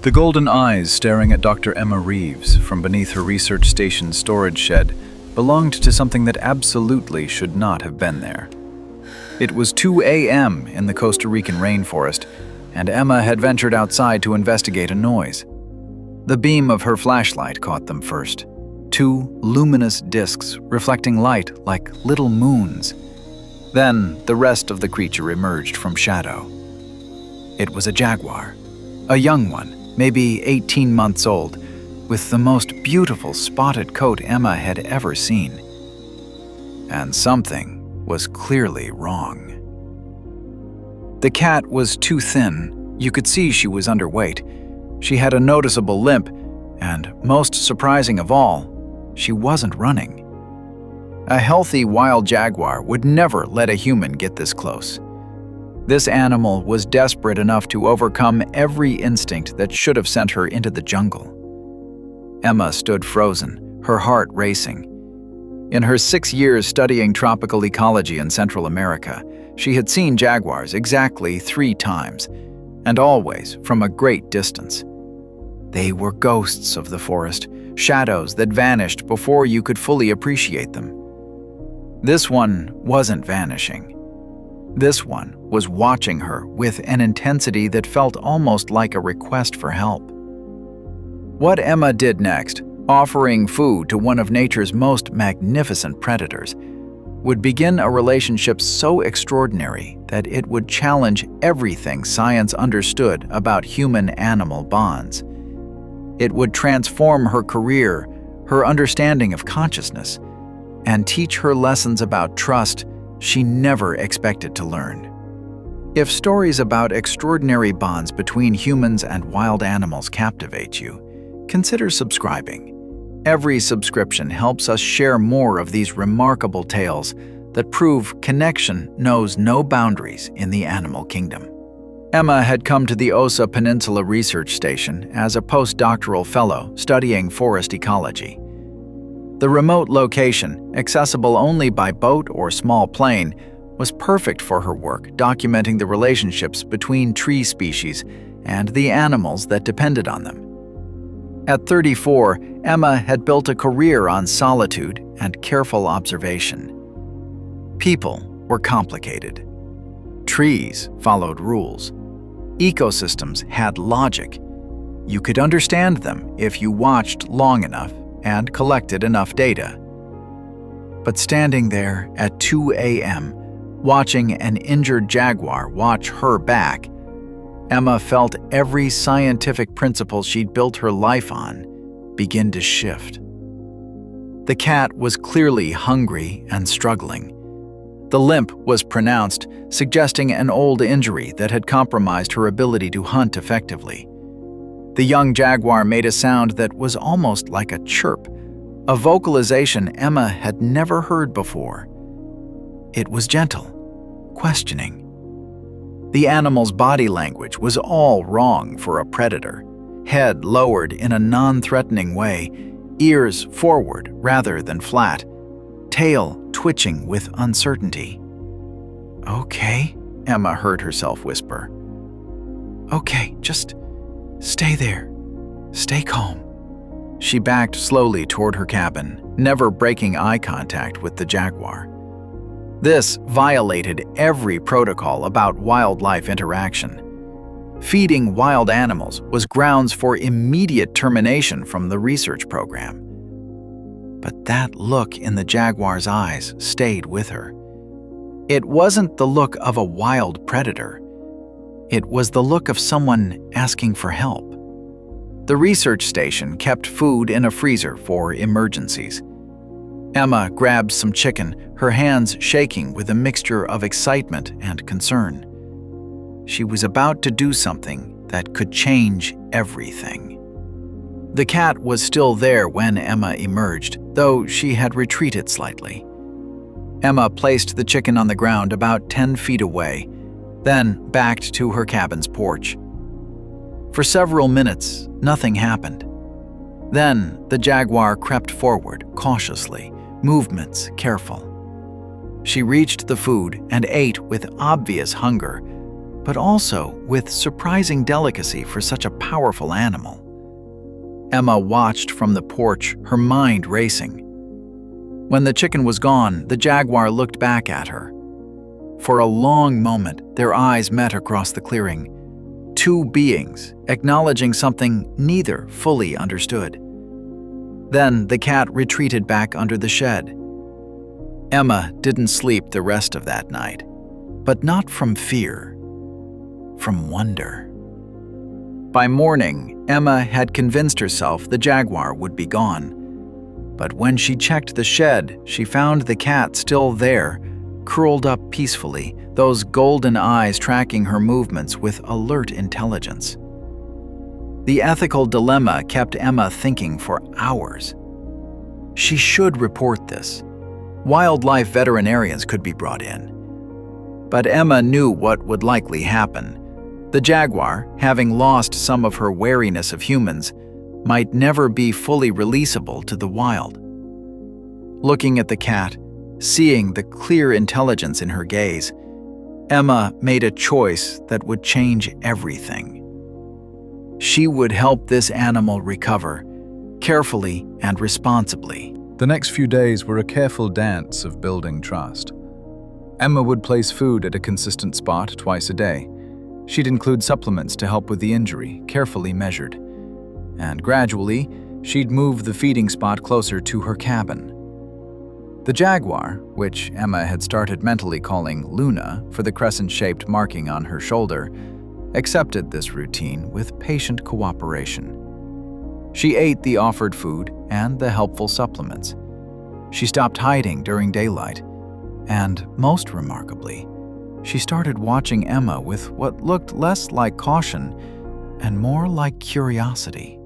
The golden eyes staring at Dr. Emma Reeves from beneath her research station's storage shed belonged to something that absolutely should not have been there. It was 2 a.m. in the Costa Rican rainforest, and Emma had ventured outside to investigate a noise. The beam of her flashlight caught them first. 2 luminous discs reflecting light like little moons. Then the rest of the creature emerged from shadow. It was a jaguar, a young one, maybe 18 months old, with the most beautiful spotted coat Emma had ever seen. And something was clearly wrong. The cat was too thin. You could see she was underweight. She had a noticeable limp, and most surprising of all, she wasn't running. A healthy wild jaguar would never let a human get this close. This animal was desperate enough to overcome every instinct that should have sent her into the jungle. Emma stood frozen, her heart racing. In her 6 years studying tropical ecology in Central America, she had seen jaguars exactly 3 times, and always from a great distance. They were ghosts of the forest, shadows that vanished before you could fully appreciate them. This one wasn't vanishing. This one was watching her with an intensity that felt almost like a request for help. What Emma did next, offering food to one of nature's most magnificent predators, would begin a relationship so extraordinary that it would challenge everything science understood about human-animal bonds. It would transform her career, her understanding of consciousness, and teach her lessons about trust she never expected to learn. If stories about extraordinary bonds between humans and wild animals captivate you, consider subscribing. Every subscription helps us share more of these remarkable tales that prove connection knows no boundaries in the animal kingdom. Emma had come to the Osa Peninsula Research Station as a postdoctoral fellow studying forest ecology. The remote location, accessible only by boat or small plane, was perfect for her work documenting the relationships between tree species and the animals that depended on them. At 34, Emma had built a career on solitude and careful observation. People were complicated. Trees followed rules. Ecosystems had logic. You could understand them if you watched long enough and collected enough data. But standing there at 2 a.m., watching an injured jaguar watch her back, Emma felt every scientific principle she'd built her life on begin to shift. The cat was clearly hungry and struggling. The limp was pronounced, suggesting an old injury that had compromised her ability to hunt effectively. The young jaguar made a sound that was almost like a chirp, a vocalization Emma had never heard before. It was gentle, questioning. The animal's body language was all wrong for a predator. Head lowered in a non-threatening way, ears forward rather than flat, tail twitching with uncertainty. "Okay," Emma heard herself whisper. "Okay, just stay there. Stay calm." She backed slowly toward her cabin, never breaking eye contact with the jaguar. This violated every protocol about wildlife interaction. Feeding wild animals was grounds for immediate termination from the research program. But that look in the jaguar's eyes stayed with her. It wasn't the look of a wild predator. It was the look of someone asking for help. The research station kept food in a freezer for emergencies. Emma grabbed some chicken, her hands shaking with a mixture of excitement and concern. She was about to do something that could change everything. The cat was still there when Emma emerged, though she had retreated slightly. Emma placed the chicken on the ground about 10 feet away, then backed to her cabin's porch. For several minutes, nothing happened. Then the jaguar crept forward cautiously, movements careful. She reached the food and ate with obvious hunger, but also with surprising delicacy for such a powerful animal. Emma watched from the porch, her mind racing. When the chicken was gone, the jaguar looked back at her. For a long moment, their eyes met across the clearing, two beings acknowledging something neither fully understood. Then the cat retreated back under the shed. Emma didn't sleep the rest of that night, but not from fear, from wonder. By morning, Emma had convinced herself the jaguar would be gone. But when she checked the shed, she found the cat still there, curled up peacefully, those golden eyes tracking her movements with alert intelligence. The ethical dilemma kept Emma thinking for hours. She should report this. Wildlife veterinarians could be brought in. But Emma knew what would likely happen. The jaguar, having lost some of her wariness of humans, might never be fully releasable to the wild. Looking at the cat, seeing the clear intelligence in her gaze, Emma made a choice that would change everything. She would help this animal recover, carefully and responsibly. The next few days were a careful dance of building trust. Emma would place food at a consistent spot twice a day. She'd include supplements to help with the injury, carefully measured. And gradually, she'd move the feeding spot closer to her cabin. The jaguar, which Emma had started mentally calling Luna for the crescent-shaped marking on her shoulder, accepted this routine with patient cooperation. She ate the offered food and the helpful supplements. She stopped hiding during daylight, and most remarkably, she started watching Emma with what looked less like caution and more like curiosity.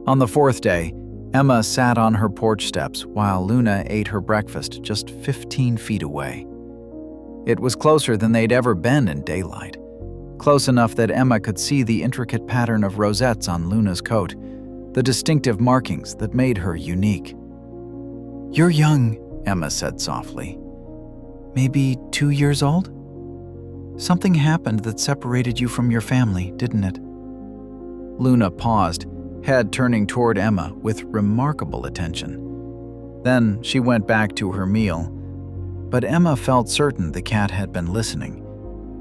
On the fourth day, Emma sat on her porch steps while Luna ate her breakfast just 15 feet away. It was closer than they'd ever been in daylight, close enough that Emma could see the intricate pattern of rosettes on Luna's coat, the distinctive markings that made her unique. "You're young," Emma said softly. "Maybe 2 years old? Something happened that separated you from your family, didn't it?" Luna paused, head turning toward Emma with remarkable attention. Then she went back to her meal, but Emma felt certain the cat had been listening,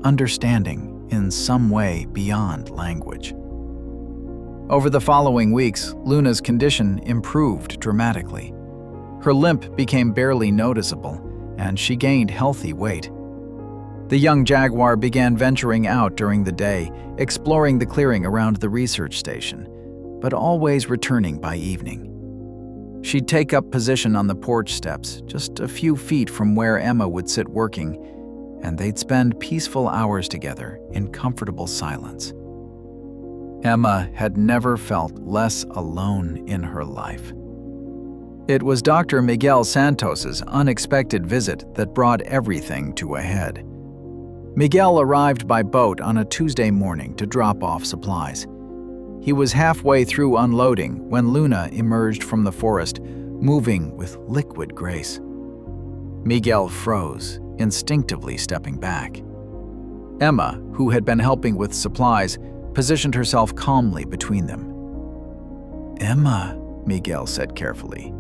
understanding in some way beyond language. Over the following weeks, Luna's condition improved dramatically. Her limp became barely noticeable, and she gained healthy weight. The young jaguar began venturing out during the day, exploring the clearing around the research station, but always returning by evening. She'd take up position on the porch steps, just a few feet from where Emma would sit working, and they'd spend peaceful hours together in comfortable silence. Emma had never felt less alone in her life. It was Dr. Miguel Santos's unexpected visit that brought everything to a head. Miguel arrived by boat on a Tuesday morning to drop off supplies. He was halfway through unloading when Luna emerged from the forest, moving with liquid grace. Miguel froze, instinctively stepping back. Emma, who had been helping with supplies, positioned herself calmly between them. "Emma," Miguel said carefully,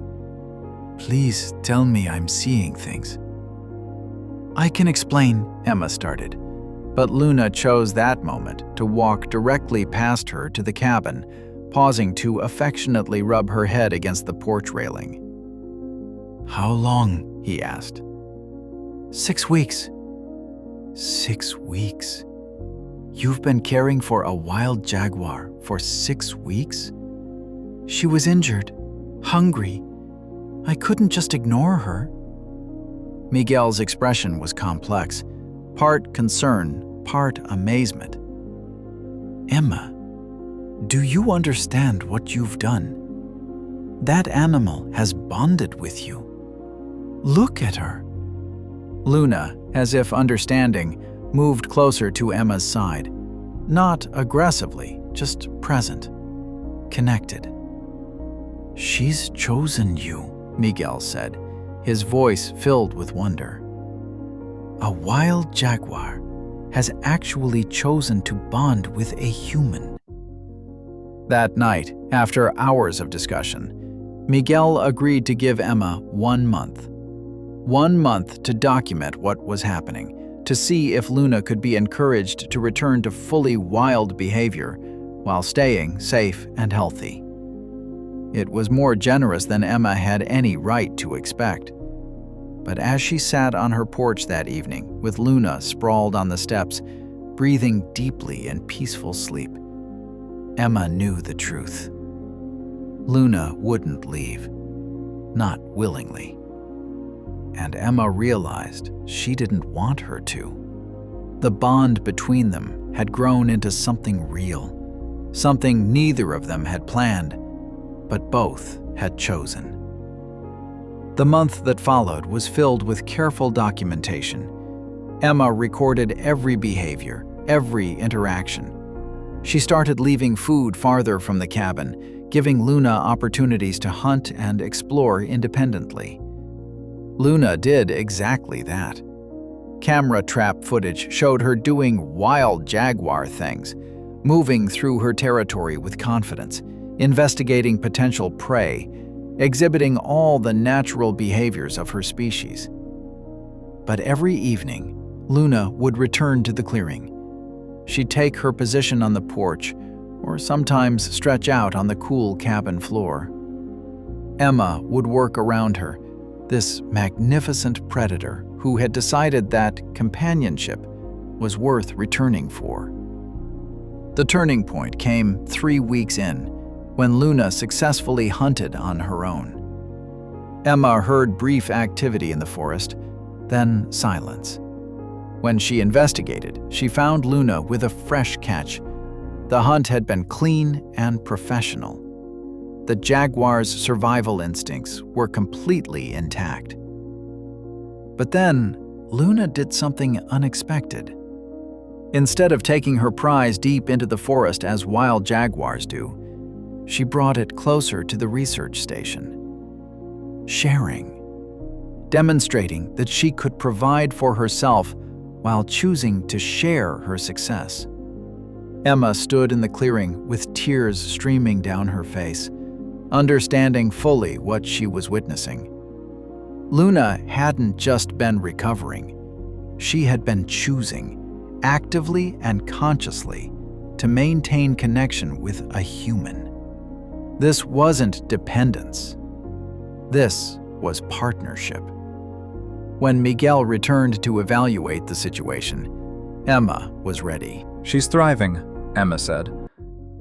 "please tell me I'm seeing things." "I can explain," Emma started, but Luna chose that moment to walk directly past her to the cabin, pausing to affectionately rub her head against the porch railing. "How long?" he asked. 6 weeks. 6 weeks? You've been caring for a wild jaguar for 6 weeks? She was injured, hungry. I couldn't just ignore her." Miguel's expression was complex, part concern, part amazement. "Emma, do you understand what you've done? That animal has bonded with you. Look at her." Luna, as if understanding, moved closer to Emma's side. Not aggressively, just present, connected. "She's chosen you," Miguel said, his voice filled with wonder. "A wild jaguar, has actually chosen to bond with a human. That night, after hours of discussion, Miguel agreed to give Emma 1 month. 1 month to document what was happening, to see if Luna could be encouraged to return to fully wild behavior while staying safe and healthy. It was more generous than Emma had any right to expect. But as she sat on her porch that evening, with Luna sprawled on the steps, breathing deeply in peaceful sleep, Emma knew the truth. Luna wouldn't leave, not willingly. And Emma realized she didn't want her to. The bond between them had grown into something real, something neither of them had planned, but both had chosen. The month that followed was filled with careful documentation. Emma recorded every behavior, every interaction. She started leaving food farther from the cabin, giving Luna opportunities to hunt and explore independently. Luna did exactly that. Camera trap footage showed her doing wild Jaguar things, moving through her territory with confidence, investigating potential prey, exhibiting all the natural behaviors of her species. But every evening, Luna would return to the clearing. She'd take her position on the porch, or sometimes stretch out on the cool cabin floor. Emma would work around her, this magnificent predator who had decided that companionship was worth returning for. The turning point came 3 weeks in, when Luna successfully hunted on her own. Emma heard brief activity in the forest, then silence. When she investigated, she found Luna with a fresh catch. The hunt had been clean and professional. The Jaguar's survival instincts were completely intact. But then, Luna did something unexpected. Instead of taking her prize deep into the forest as wild jaguars do, she brought it closer to the research station. Sharing, demonstrating that she could provide for herself while choosing to share her success. Emma stood in the clearing with tears streaming down her face, understanding fully what she was witnessing. Luna hadn't just been recovering. She had been choosing, actively and consciously, to maintain connection with a human. This wasn't dependence. This was partnership. When Miguel returned to evaluate the situation, Emma was ready. She's thriving, Emma said.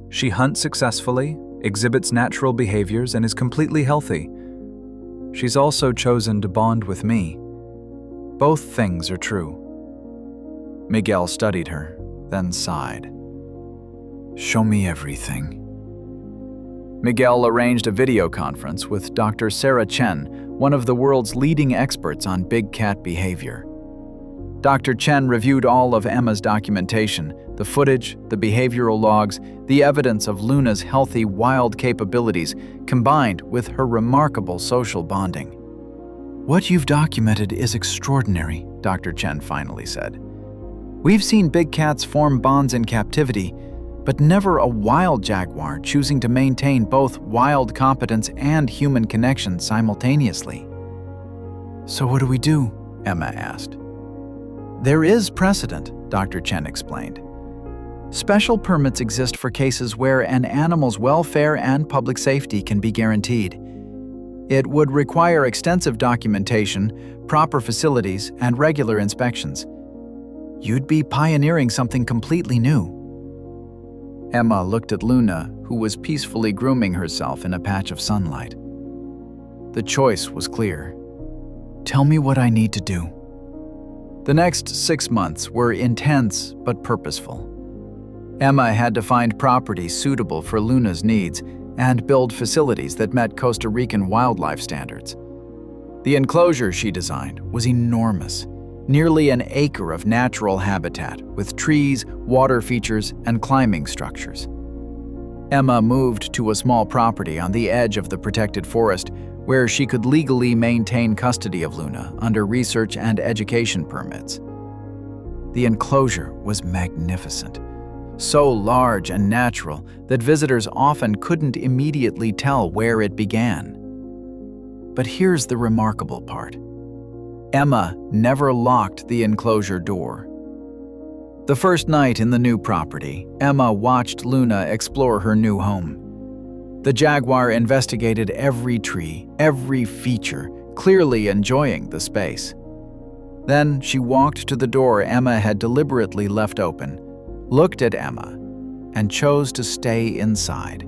She hunts successfully, exhibits natural behaviors, and is completely healthy. She's also chosen to bond with me. Both things are true. Miguel studied her, then sighed. Show me everything. Miguel arranged a video conference with Dr. Sarah Chen, one of the world's leading experts on big cat behavior. Dr. Chen reviewed all of Emma's documentation, the footage, the behavioral logs, the evidence of Luna's healthy wild capabilities combined with her remarkable social bonding. What you've documented is extraordinary, Dr. Chen finally said. We've seen big cats form bonds in captivity, but never a wild jaguar choosing to maintain both wild competence and human connection simultaneously. So what do we do? Emma asked. There is precedent, Dr. Chen explained. Special permits exist for cases where an animal's welfare and public safety can be guaranteed. It would require extensive documentation, proper facilities, and regular inspections. You'd be pioneering something completely new. Emma looked at Luna, who was peacefully grooming herself in a patch of sunlight. The choice was clear. Tell me what I need to do. The next 6 months were intense but purposeful. Emma had to find property suitable for Luna's needs and build facilities that met Costa Rican wildlife standards. The enclosure she designed was enormous, nearly an acre of natural habitat with trees, water features, and climbing structures. Emma moved to a small property on the edge of the protected forest where she could legally maintain custody of Luna under research and education permits. The enclosure was magnificent, so large and natural that visitors often couldn't immediately tell where it began. But here's the remarkable part. Emma never locked the enclosure door. The first night in the new property, Emma watched Luna explore her new home. The Jaguar investigated every tree, every feature, clearly enjoying the space. Then she walked to the door Emma had deliberately left open, looked at Emma, and chose to stay inside.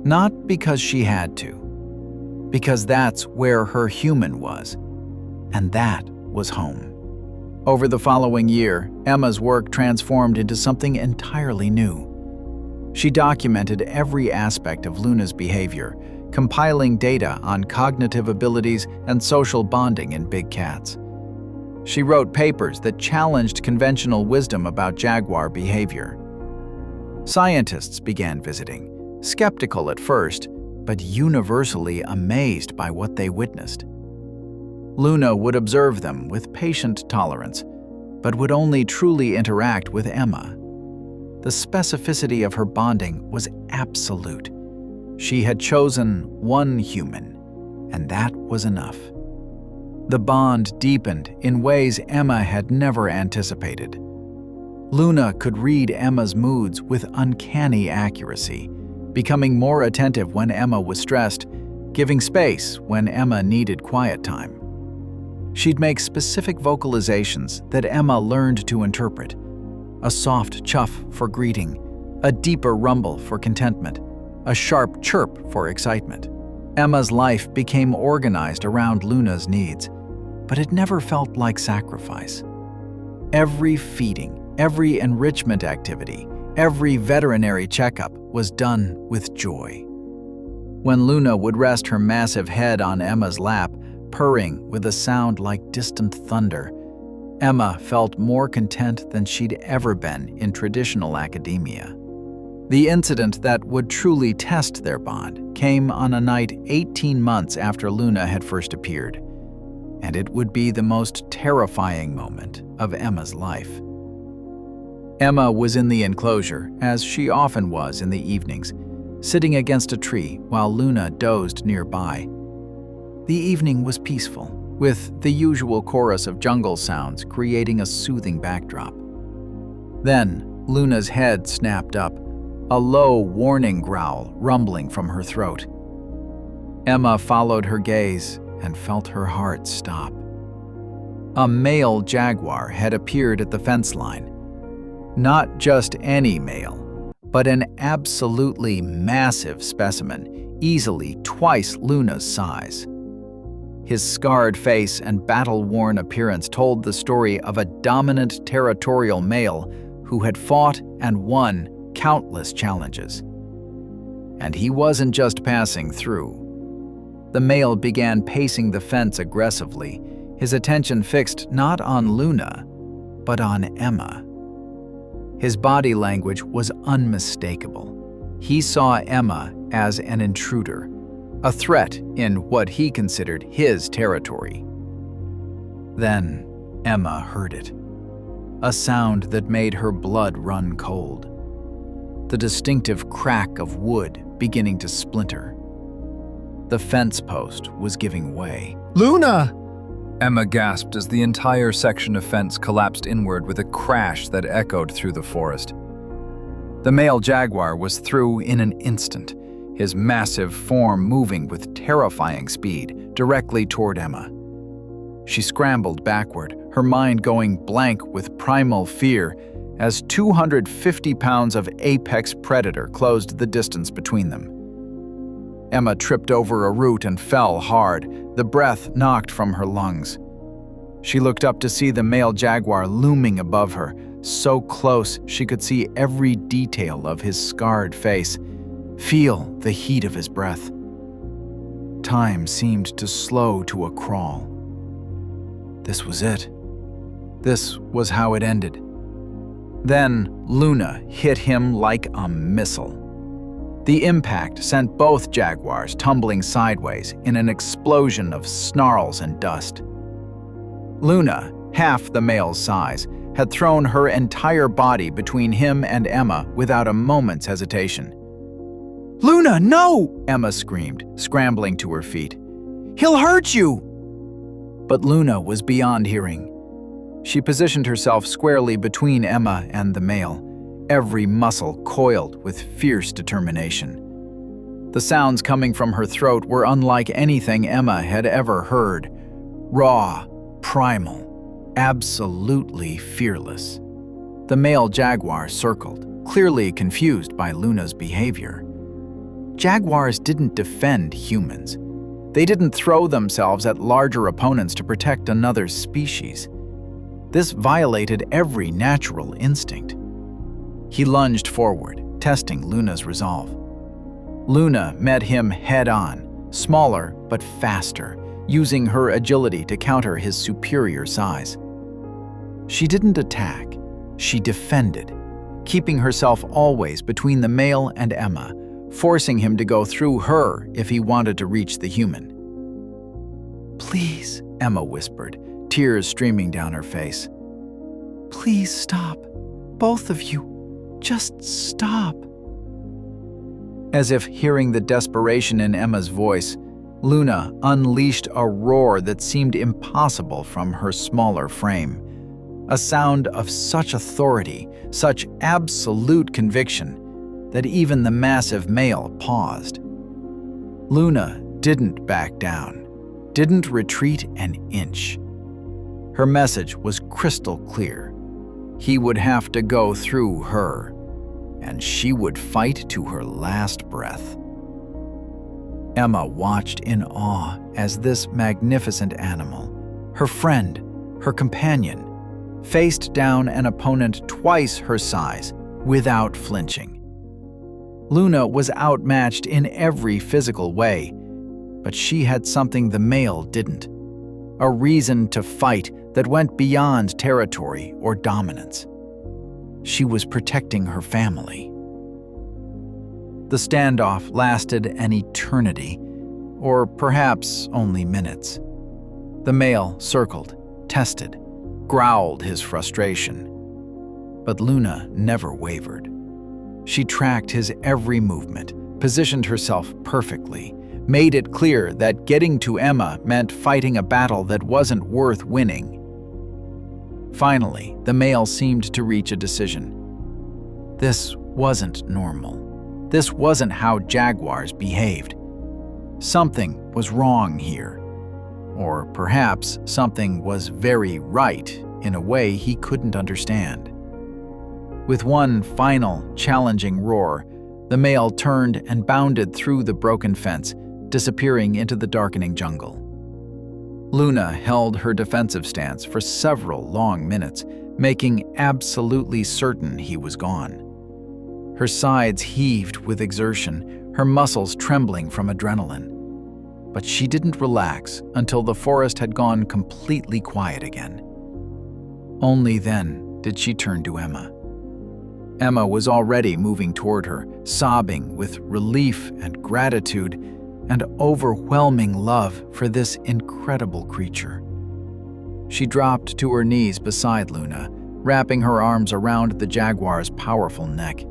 Not because she had to, because that's where her human was, and that was home. Over the following year, Emma's work transformed into something entirely new. She documented every aspect of Luna's behavior, compiling data on cognitive abilities and social bonding in big cats. She wrote papers that challenged conventional wisdom about Jaguar behavior. Scientists began visiting, skeptical at first, but universally amazed by what they witnessed. Luna would observe them with patient tolerance, but would only truly interact with Emma. The specificity of her bonding was absolute. She had chosen one human, and that was enough. The bond deepened in ways Emma had never anticipated. Luna could read Emma's moods with uncanny accuracy, becoming more attentive when Emma was stressed, giving space when Emma needed quiet time. She'd make specific vocalizations that Emma learned to interpret. A soft chuff for greeting, a deeper rumble for contentment, a sharp chirp for excitement. Emma's life became organized around Luna's needs, but it never felt like sacrifice. Every feeding, every enrichment activity, every veterinary checkup was done with joy. When Luna would rest her massive head on Emma's lap, purring with a sound like distant thunder, Emma felt more content than she'd ever been in traditional academia. The incident that would truly test their bond came on a night 18 months after Luna had first appeared, and it would be the most terrifying moment of Emma's life. Emma was in the enclosure, as she often was in the evenings, sitting against a tree while Luna dozed nearby. The evening was peaceful, with the usual chorus of jungle sounds creating a soothing backdrop. Then, Luna's head snapped up, a low warning growl rumbling from her throat. Emma followed her gaze and felt her heart stop. A male jaguar had appeared at the fence line. Not just any male, but an absolutely massive specimen, easily twice Luna's size. His scarred face and battle-worn appearance told the story of a dominant territorial male who had fought and won countless challenges. And he wasn't just passing through. The male began pacing the fence aggressively, his attention fixed not on Luna, but on Emma. His body language was unmistakable. He saw Emma as an intruder, a threat in what he considered his territory. Then Emma heard it, a sound that made her blood run cold. The distinctive crack of wood beginning to splinter. The fence post was giving way. "Luna!" Emma gasped as the entire section of fence collapsed inward with a crash that echoed through the forest. The male jaguar was through in an instant, his massive form moving with terrifying speed directly toward Emma. She scrambled backward, her mind going blank with primal fear as 250 pounds of apex predator closed the distance between them. Emma tripped over a root and fell hard, the breath knocked from her lungs. She looked up to see the male jaguar looming above her, so close she could see every detail of his scarred face, feel the heat of his breath. Time seemed to slow to a crawl. This was it. This was how it ended. Then Luna hit him like a missile. The impact sent both jaguars tumbling sideways in an explosion of snarls and dust. Luna, half the male's size, had thrown her entire body between him and Emma without a moment's hesitation. "Luna, no!" Emma screamed, scrambling to her feet. "He'll hurt you!" But Luna was beyond hearing. She positioned herself squarely between Emma and the male, every muscle coiled with fierce determination. The sounds coming from her throat were unlike anything Emma had ever heard. Raw, primal, absolutely fearless. The male jaguar circled, clearly confused by Luna's behavior. Jaguars didn't defend humans. They didn't throw themselves at larger opponents to protect another species. This violated every natural instinct. He lunged forward, testing Luna's resolve. Luna met him head-on, smaller but faster, using her agility to counter his superior size. She didn't attack, she defended, keeping herself always between the male and Emma, forcing him to go through her if he wanted to reach the human. "Please," Emma whispered, tears streaming down her face. "Please stop. Both of you. Just stop." As if hearing the desperation in Emma's voice, Luna unleashed a roar that seemed impossible from her smaller frame. A sound of such authority, such absolute conviction, that even the massive male paused. Luna didn't back down, didn't retreat an inch. Her message was crystal clear. He would have to go through her, and she would fight to her last breath. Emma watched in awe as this magnificent animal, her friend, her companion, faced down an opponent twice her size without flinching. Luna was outmatched in every physical way, but she had something the male didn't, a reason to fight that went beyond territory or dominance. She was protecting her family. The standoff lasted an eternity, or perhaps only minutes. The male circled, tested, growled his frustration. But Luna never wavered. She tracked his every movement, positioned herself perfectly, made it clear that getting to Emma meant fighting a battle that wasn't worth winning. Finally, the male seemed to reach a decision. This wasn't normal. This wasn't how jaguars behaved. Something was wrong here. Or perhaps something was very right in a way he couldn't understand. With one final, challenging roar, the male turned and bounded through the broken fence, disappearing into the darkening jungle. Luna held her defensive stance for several long minutes, making absolutely certain he was gone. Her sides heaved with exertion, her muscles trembling from adrenaline. But she didn't relax until the forest had gone completely quiet again. Only then did she turn to Emma. Emma was already moving toward her, sobbing with relief and gratitude and overwhelming love for this incredible creature. She dropped to her knees beside Luna, wrapping her arms around the jaguar's powerful neck.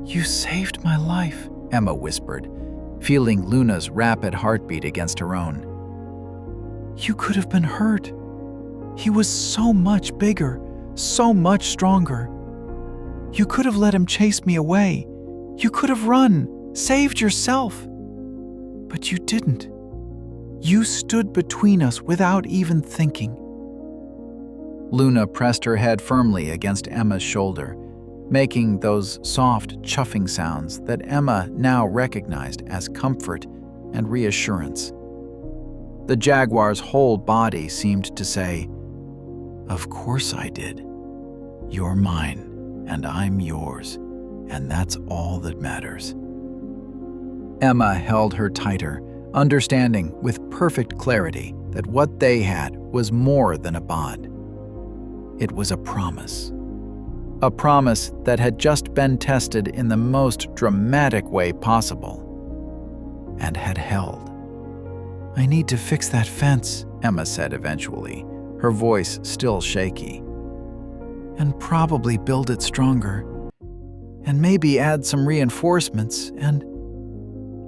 "You saved my life," Emma whispered, feeling Luna's rapid heartbeat against her own. "You could have been hurt. He was so much bigger, so much stronger. You could have let him chase me away. You could have run, saved yourself. But you didn't. You stood between us without even thinking." Luna pressed her head firmly against Emma's shoulder, making those soft, chuffing sounds that Emma now recognized as comfort and reassurance. The jaguar's whole body seemed to say, "Of course I did. You're mine, and I'm yours, and that's all that matters." Emma held her tighter, understanding with perfect clarity that what they had was more than a bond. It was a promise. A promise that had just been tested in the most dramatic way possible, and had held. "I need to fix that fence," Emma said eventually, her voice still shaky. and probably build it stronger. And maybe add some reinforcements and...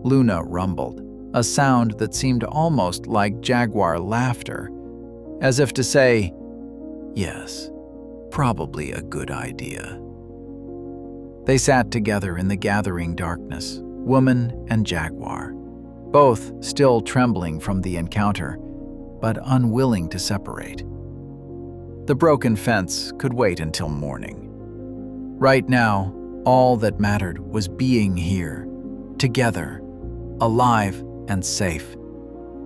Luna rumbled, a sound that seemed almost like Jaguar laughter, as if to say, yes, probably a good idea. They sat together in the gathering darkness, woman and Jaguar, both still trembling from the encounter, but unwilling to separate. The broken fence could wait until morning. Right now, all that mattered was being here, together, alive and safe,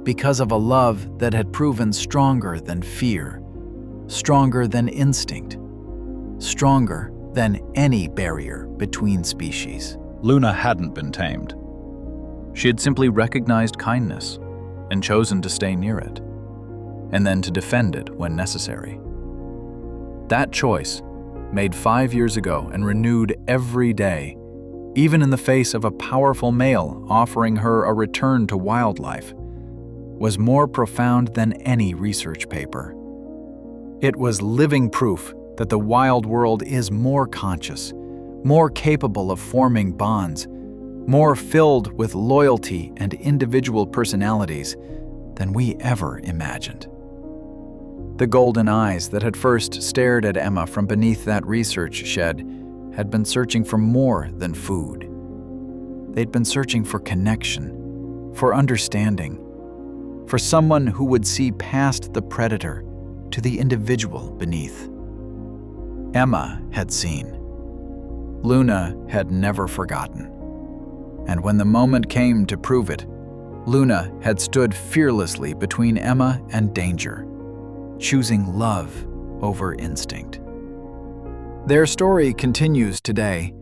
because of a love that had proven stronger than fear, stronger than instinct, stronger than any barrier between species. Luna hadn't been tamed. She had simply recognized kindness and chosen to stay near it, and then to defend it when necessary. That choice, made 5 years ago and renewed every day, even in the face of a powerful male offering her a return to wildlife, was more profound than any research paper. It was living proof that the wild world is more conscious, more capable of forming bonds, more filled with loyalty and individual personalities than we ever imagined. The golden eyes that had first stared at Emma from beneath that research shed had been searching for more than food. They'd been searching for connection, for understanding, for someone who would see past the predator to the individual beneath. Emma had seen. Luna had never forgotten. And when the moment came to prove it, Luna had stood fearlessly between Emma and danger, choosing love over instinct. Their story continues today,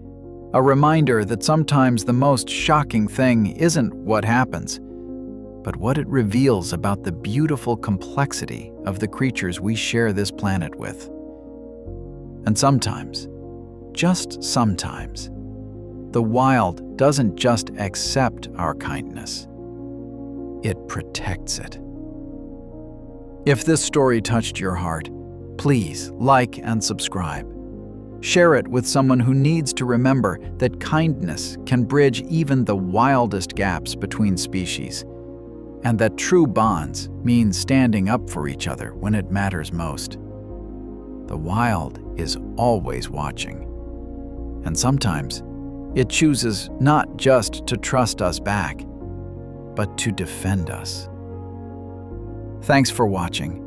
a reminder that sometimes the most shocking thing isn't what happens, but what it reveals about the beautiful complexity of the creatures we share this planet with. And sometimes, just sometimes, the wild doesn't just accept our kindness, it protects it. If this story touched your heart, please like and subscribe. Share it with someone who needs to remember that kindness can bridge even the wildest gaps between species, and that true bonds mean standing up for each other when it matters most. The wild is always watching, and sometimes it chooses not just to trust us back, but to defend us. Thanks for watching.